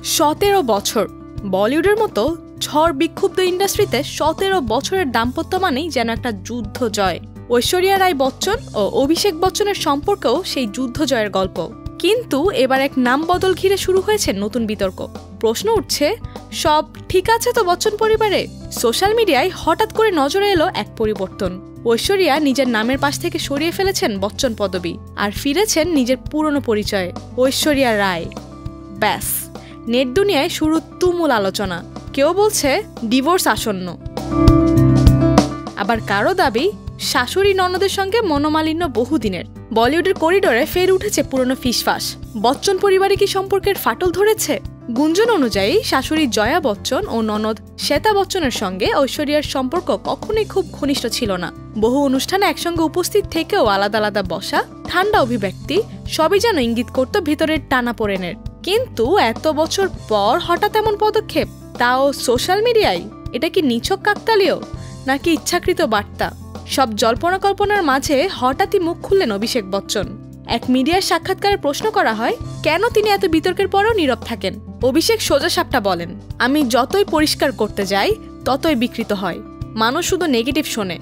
17 বছর বলিউডের মতো ঝড় বিক্ষুব্ধ ইন্ডাস্ট্রিতে 17 বছরের দাম্পত্য মানেই যেন একটা যুদ্ধ জয়। ঐশ্বরিয়া রায় বচ্চন ও অভিষেক বচ্চনের সম্পর্কেও সেই যুদ্ধ জয়ের গল্প। কিন্তু এবার এক নাম বদল ঘিরে শুরু হয়েছে নতুন বিতর্ক। প্রশ্ন উঠছে, সব ঠিক আছে তো বচ্চন পরিবারে? সোশ্যাল মিডিয়ায় হঠাৎ করে নজরে এলো এক পরিবর্তন। ঐশ্বরিয়া নিজের নামের পাশ থেকে সরিয়ে ফেলেছেন বচ্চন পদবী আর ফিরেছেন নিজের পুরনো পরিচয়ে, ঐশ্বরিয়া রায়। ব্যাস, নেট দুনিয়ায় শুরু তুমুল আলোচনা। কেউ বলছে ডিভোর্স আসন্ন, আবার কারো দাবি শাশুড়ি ননদের সঙ্গে মনোমালিন্য বহুদিনের। বলিউডের করিডোরে ফের উঠেছে পুরনো ফিসফাস। বচ্চন পরিবারে কি সম্পর্কের ফাটল ধরেছে? গুঞ্জন অনুযায়ী শাশুড়ি জয়া বচ্চন ও ননদ শ্বেতা বচ্চনের সঙ্গে ঐশ্বরিয়ার সম্পর্ক কখনোই খুব ঘনিষ্ঠ ছিল না। বহু অনুষ্ঠানে একসঙ্গে উপস্থিত থেকেও আলাদা আলাদা বসা, ঠান্ডা অভিব্যক্তি সবই যেন ইঙ্গিত করত ভেতরের টানাপোড়েনের। কিন্তু এত বছর পর হঠাৎ এমন পদক্ষেপ, তাও সোশ্যাল মিডিয়ায়। এটা কি নিছক কাকতালীয় নাকি ইচ্ছাকৃত বার্তা? সব জল্পনা কল্পনার মাঝে হঠাৎই মুখ খুললেন অভিষেক বচ্চন। এক মিডিয়ার সাক্ষাৎকারে প্রশ্ন করা হয় কেন তিনি এত বিতর্কের পরেও নীরব থাকেন। অভিষেক সোজাসাপটা বলেন, আমি যতই পরিষ্কার করতে যাই ততই বিকৃত হয়। মানুষ শুধু নেগেটিভ শোনে,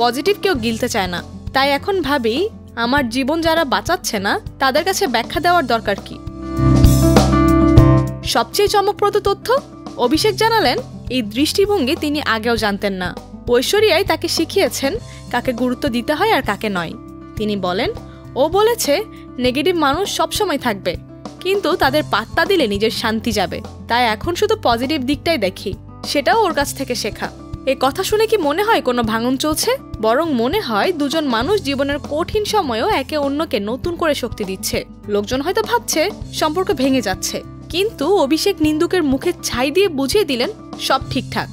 পজিটিভ কেউ গিলতে চায় না। তাই এখন ভাবি, আমার জীবন যারা বাঁচাচ্ছে না তাদের কাছে ব্যাখ্যা দেওয়ার দরকার কি? সবচেয়ে চমকপ্রদ তথ্য, অভিষেক জানালেন এই দৃষ্টিভঙ্গি তিনি আগেও জানতেন না। ঐশ্বরিয়াই তাকে শিখিয়েছেন কাকে গুরুত্ব দিতে হয় আর কাকে নয়। তিনি বলেন, ও বলেছে নেগেটিভ মানুষ সবসময় থাকবে, কিন্তু তাদের পাত্তা দিলে নিজের শান্তি যাবে। তাই এখন শুধু পজিটিভ দিকটাই দেখি, সেটাও ওর কাছ থেকে শেখা। এ কথা শুনে কি মনে হয় কোনো ভাঙন চলছে? বরং মনে হয় দুজন মানুষ জীবনের কঠিন সময়েও একে অন্যকে নতুন করে শক্তি দিচ্ছে। লোকজন হয়তো ভাবছে সম্পর্ক ভেঙে যাচ্ছে, কিন্তু অভিষেক নিন্দুকের মুখে ছাই দিয়ে বুঝিয়ে দিলেন সব ঠিকঠাক।